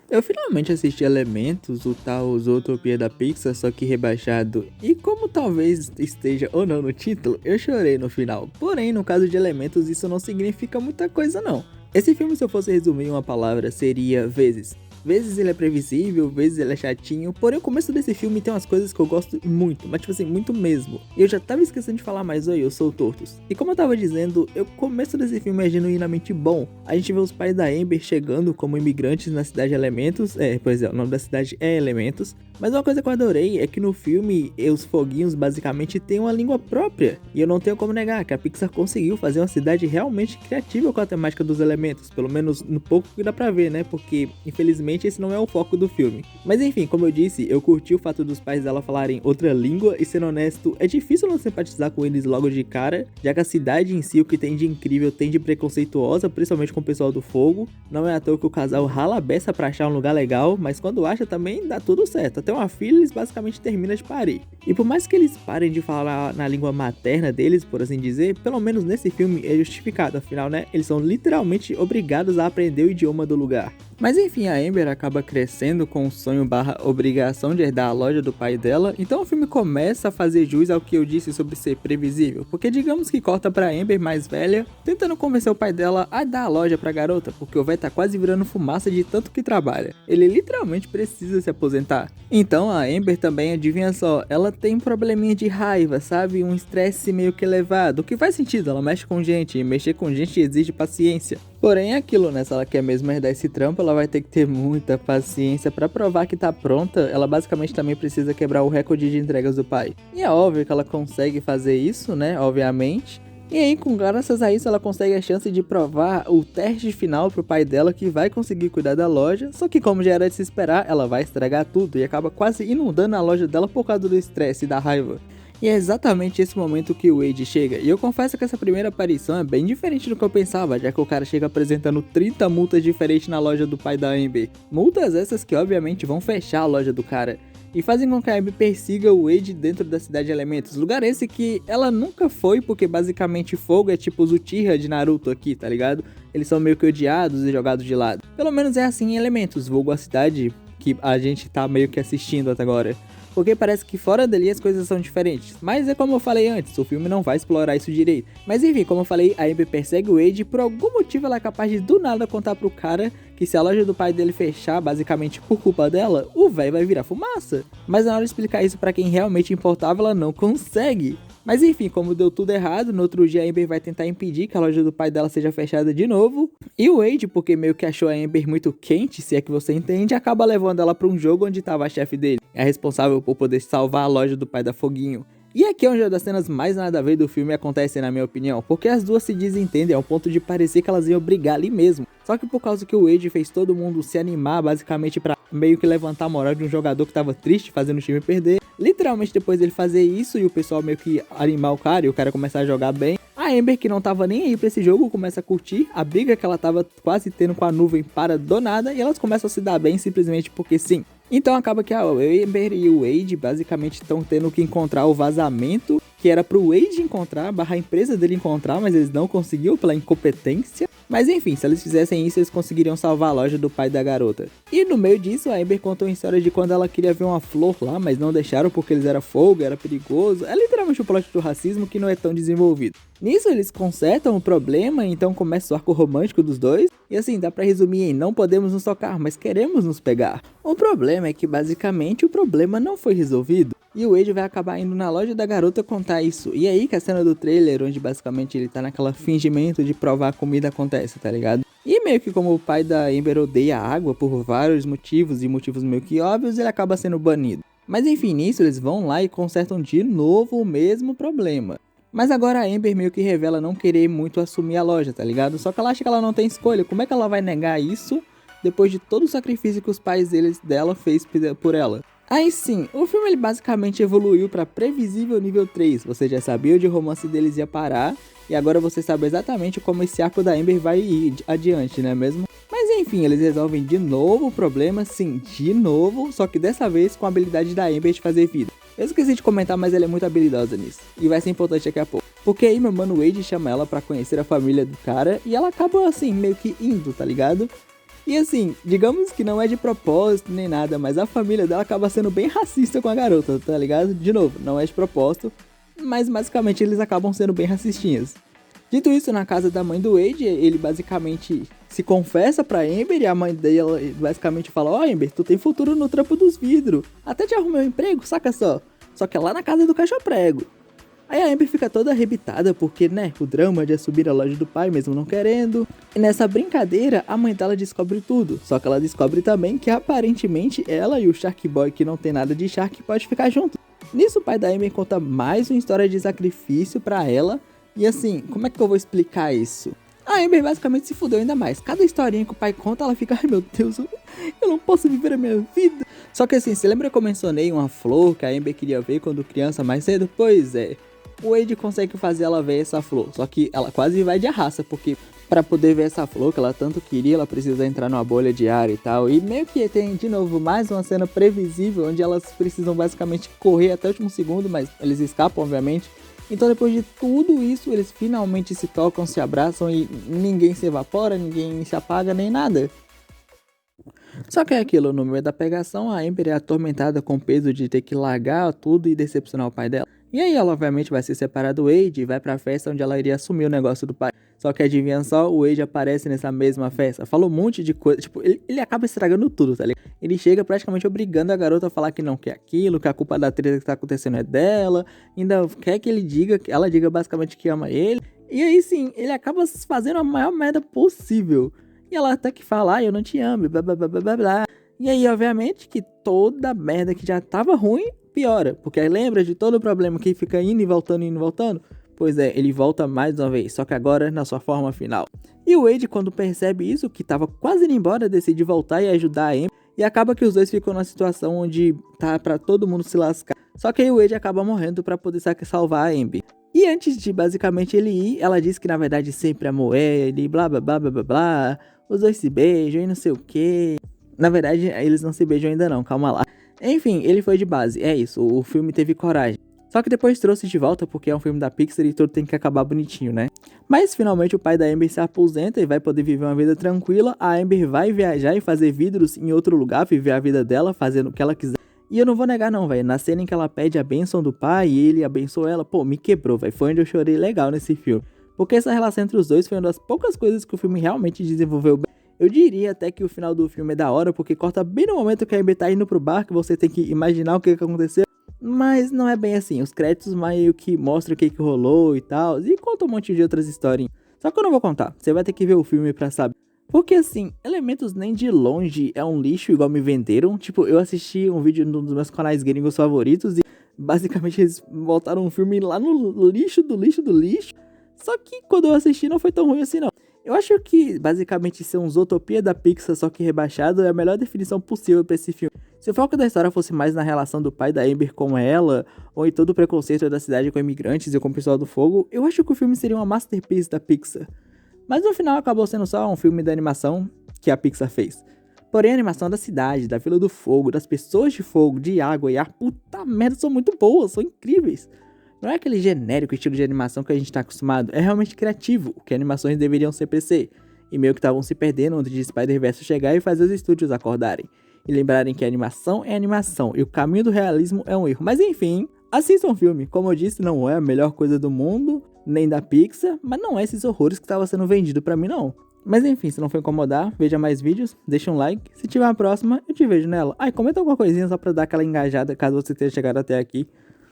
Eu finalmente assisti Elementos, o tal Zootopia da Pixar, só que rebaixado. E como talvez esteja ou não no título, eu chorei no final. Porém, no caso de Elementos, isso não significa muita coisa não. Esse filme, se eu fosse resumir em uma palavra, seria vezes. Vezes ele é previsível, vezes ele é chatinho, porém o começo desse filme tem umas coisas que eu gosto muito, mas tipo assim, muito mesmo. E eu já tava esquecendo de falar, mas oi, eu sou o Tortos. E como eu tava dizendo, o começo desse filme é genuinamente bom. A gente vê os pais da Amber chegando como imigrantes na cidade Elementos, pois é, o nome da cidade é Elementos. Mas uma coisa que eu adorei é que no filme, os foguinhos basicamente têm uma língua própria. E eu não tenho como negar que a Pixar conseguiu fazer uma cidade realmente criativa com a temática dos elementos. Pelo menos no pouco que dá pra ver, né? Porque, infelizmente, esse não é o foco do filme. Mas enfim, como eu disse, eu curti o fato dos pais dela falarem outra língua. E sendo honesto, é difícil não simpatizar com eles logo de cara. Já que a cidade em si, o que tem de incrível, tem de preconceituosa, principalmente com o pessoal do fogo. Não é à toa que o casal rala a beça pra achar um lugar legal. Mas quando acha também dá tudo certo. Até uma filha, eles basicamente terminam de parir. E por mais que eles parem de falar na língua materna deles, por assim dizer, pelo menos nesse filme é justificado, afinal, né? Eles são literalmente obrigados a aprender o idioma do lugar. Mas enfim, a Amber acaba crescendo com o sonho barra obrigação de herdar a loja do pai dela, então o filme começa a fazer jus ao que eu disse sobre ser previsível, porque digamos que corta pra Amber mais velha, tentando convencer o pai dela a dar a loja pra garota, porque o velho tá quase virando fumaça de tanto que trabalha. Ele literalmente precisa se aposentar. Então a Amber também, adivinha só, ela tem um probleminha de raiva, sabe? Um estresse meio que elevado, o que faz sentido, ela mexe com gente, e mexer com gente exige paciência. Porém é aquilo, né? Se ela quer mesmo herdar esse trampo, ela vai ter que ter muita paciência pra provar que tá pronta. Ela basicamente também precisa quebrar o recorde de entregas do pai. E é óbvio que ela consegue fazer isso, né? Obviamente. E aí, graças a isso, ela consegue a chance de provar o teste final pro pai dela, que vai conseguir cuidar da loja. Só que, como já era de se esperar, ela vai estragar tudo e acaba quase inundando a loja dela por causa do estresse e da raiva. E é exatamente esse momento que o Wade chega, e eu confesso que essa primeira aparição é bem diferente do que eu pensava, já que o cara chega apresentando 30 multas diferentes na loja do pai da Amber. Multas essas que obviamente vão fechar a loja do cara, e fazem com que a Amber persiga o Wade dentro da cidade de Elementos, lugar esse que ela nunca foi, porque basicamente fogo é tipo os Uchiha de Naruto aqui, tá ligado? Eles são meio que odiados e jogados de lado. Pelo menos é assim em Elementos, vulgo a cidade que a gente tá meio que assistindo até agora. Porque parece que fora dali as coisas são diferentes. Mas é como eu falei antes, o filme não vai explorar isso direito. Mas enfim, como eu falei, a Amber persegue o Wade e por algum motivo ela é capaz de do nada contar pro cara que se a loja do pai dele fechar, basicamente por culpa dela, o velho vai virar fumaça. Mas na hora de explicar isso pra quem realmente importava, ela não consegue. Mas enfim, como deu tudo errado, no outro dia a Amber vai tentar impedir que a loja do pai dela seja fechada de novo. E o Wade, porque meio que achou a Amber muito quente, se é que você entende, acaba levando ela pra um jogo onde tava a chefe dele, é responsável por poder salvar a loja do pai da Foguinho. E aqui é onde uma das cenas mais nada a ver do filme acontece, na minha opinião, porque as duas se desentendem ao ponto de parecer que elas iam brigar ali mesmo. Só que por causa que o Wade fez todo mundo se animar, basicamente pra meio que levantar a moral de um jogador que tava triste, fazendo o time perder. Literalmente depois dele fazer isso e o pessoal meio que animar o cara e o cara começar a jogar bem, a Amber, que não tava nem aí pra esse jogo, começa a curtir a briga que ela tava quase tendo com a nuvem para do nada, e elas começam a se dar bem simplesmente porque sim. Então acaba que a Amber e o Wade basicamente estão tendo que encontrar o vazamento que era pro Wade encontrar, barra a empresa dele encontrar, mas eles não conseguiram pela incompetência. Mas enfim, se eles fizessem isso, eles conseguiriam salvar a loja do pai da garota. E no meio disso, a Amber contou uma história de quando ela queria ver uma flor lá, mas não deixaram porque eles eram fogo, era perigoso. É literalmente o plot do racismo que não é tão desenvolvido. Nisso eles consertam o problema, então começa o arco romântico dos dois. E assim, dá pra resumir em não podemos nos tocar, mas queremos nos pegar. O problema é que basicamente o problema não foi resolvido. E o Wade vai acabar indo na loja da garota contar isso. E aí que a cena do trailer, onde basicamente ele tá naquela fingimento de provar a comida acontece, tá ligado? E meio que como o pai da Amber odeia água por vários motivos e motivos meio que óbvios, ele acaba sendo banido. Mas enfim, nisso eles vão lá e consertam de novo o mesmo problema. Mas agora a Amber meio que revela não querer muito assumir a loja, tá ligado? Só que ela acha que ela não tem escolha. Como é que ela vai negar isso depois de todo o sacrifício que os pais dela fez por ela? Aí sim, o filme ele basicamente evoluiu para previsível nível 3. Você já sabia onde o romance deles ia parar, e agora você sabe exatamente como esse arco da Amber vai ir adiante, não é mesmo? Mas enfim, eles resolvem de novo o problema, sim, de novo, só que dessa vez com a habilidade da Amber de fazer vida. Eu esqueci de comentar, mas ela é muito habilidosa nisso, e vai ser importante daqui a pouco. Porque aí meu mano Wade chama ela pra conhecer a família do cara, e ela acaba assim, meio que indo, tá ligado? E assim, digamos que não é de propósito nem nada, mas a família dela acaba sendo bem racista com a garota, tá ligado? De novo, não é de propósito, mas basicamente eles acabam sendo bem racistinhas. Dito isso, na casa da mãe do Wade, ele basicamente se confessa pra Amber e a mãe dela basicamente fala: Ó, Amber, tu tem futuro no trampo dos vidros, até te arrumei um emprego, saca só. Só que é lá na casa do caixa-prego. Aí a Amber fica toda arrebitada porque, né, o drama de subir a loja do pai mesmo não querendo. E nessa brincadeira, a mãe dela descobre tudo. Só que ela descobre também que aparentemente ela e o Shark Boy, que não tem nada de Shark, pode ficar juntos. Nisso o pai da Amber conta mais uma história de sacrifício pra ela. E assim, como é que eu vou explicar isso? A Amber basicamente se fudeu ainda mais. Cada historinha que o pai conta, ela fica: ai meu Deus, eu não posso viver a minha vida. Só que assim, você lembra que eu mencionei uma flor que a Amber queria ver quando criança mais cedo? Pois é, o Wade consegue fazer ela ver essa flor. Só que ela quase vai de arraça, porque pra poder ver essa flor que ela tanto queria, ela precisa entrar numa bolha de ar e tal. E meio que tem, de novo, mais uma cena previsível, onde elas precisam basicamente correr até o último segundo, mas eles escapam, obviamente. Então depois de tudo isso, eles finalmente se tocam, se abraçam e ninguém se evapora, ninguém se apaga, nem nada. Só que é aquilo, no meio da pegação, a Amber é atormentada com o peso de ter que largar tudo e decepcionar o pai dela. E aí ela obviamente vai se separar do Wade e vai pra festa onde ela iria assumir o negócio do pai. Só que adivinha só, o Wade aparece nessa mesma festa, fala um monte de coisa, tipo, ele acaba estragando tudo, tá ligado? Ele chega praticamente obrigando a garota a falar que não quer aquilo, que a culpa da treta que tá acontecendo é dela, ainda quer que ela diga basicamente que ama ele. E aí sim, ele acaba fazendo a maior merda possível. E ela até que fala: eu não te amo, blá blá blá blá blá. E aí, obviamente, que toda a merda que já tava ruim, piora. Porque aí lembra de todo o problema que fica indo e voltando? Pois é, ele volta mais uma vez, só que agora na sua forma final. E o Wade, quando percebe isso, que tava quase indo embora, decide voltar e ajudar a Amber. E acaba que os dois ficam numa situação onde tá pra todo mundo se lascar. Só que aí o Wade acaba morrendo pra poder salvar a Amber. E antes de basicamente ele ir, ela diz que na verdade sempre amou ele, blá blá blá blá blá blá. Os dois se beijam e não sei o que. Na verdade, eles não se beijam ainda não, calma lá. Enfim, ele foi de base, é isso, o filme teve coragem. Só que depois trouxe de volta porque é um filme da Pixar e tudo tem que acabar bonitinho, né? Mas finalmente o pai da Amber se aposenta e vai poder viver uma vida tranquila. A Amber vai viajar e fazer vidros em outro lugar, viver a vida dela, fazendo o que ela quiser. E eu não vou negar não, velho, na cena em que ela pede a bênção do pai e ele abençoa ela, pô, me quebrou, velho, foi onde eu chorei legal nesse filme. Porque essa relação entre os dois foi uma das poucas coisas que o filme realmente desenvolveu bem. Eu diria até que o final do filme é da hora, porque corta bem no momento que a Amber tá indo pro bar, que você tem que imaginar o que aconteceu. Mas não é bem assim, os créditos meio que mostram o que rolou e tal, e conta um monte de outras historinhas. Só que eu não vou contar, você vai ter que ver o filme pra saber. Porque assim, Elementos nem de longe é um lixo igual me venderam. Tipo, eu assisti um vídeo num dos meus canais gringos favoritos e basicamente eles botaram um filme lá no lixo do lixo do lixo. Só que quando eu assisti não foi tão ruim assim não. Eu acho que basicamente ser um Zootopia da Pixar só que rebaixado é a melhor definição possível pra esse filme. Se o foco da história fosse mais na relação do pai da Amber com ela, ou em todo o preconceito da cidade com imigrantes e com o pessoal do fogo, eu acho que o filme seria uma masterpiece da Pixar. Mas no final acabou sendo só um filme da animação que a Pixar fez. Porém a animação da cidade, da Vila do Fogo, das pessoas de fogo, de água e ar, puta merda, são muito boas, são incríveis. Não é aquele genérico estilo de animação que a gente tá acostumado, é realmente criativo, o que animações deveriam ser pra ser. E meio que estavam se perdendo antes de Spider-Verse chegar e fazer os estúdios acordarem. E lembrarem que a animação é animação e o caminho do realismo é um erro. Mas enfim, assistam o filme. Como eu disse, não é a melhor coisa do mundo, nem da Pixar, mas não é esses horrores que estava sendo vendido pra mim não. Mas enfim, se não for incomodar, veja mais vídeos, deixa um like. Se tiver a próxima, eu te vejo nela. Ah, e comenta alguma coisinha só pra dar aquela engajada caso você tenha chegado até aqui.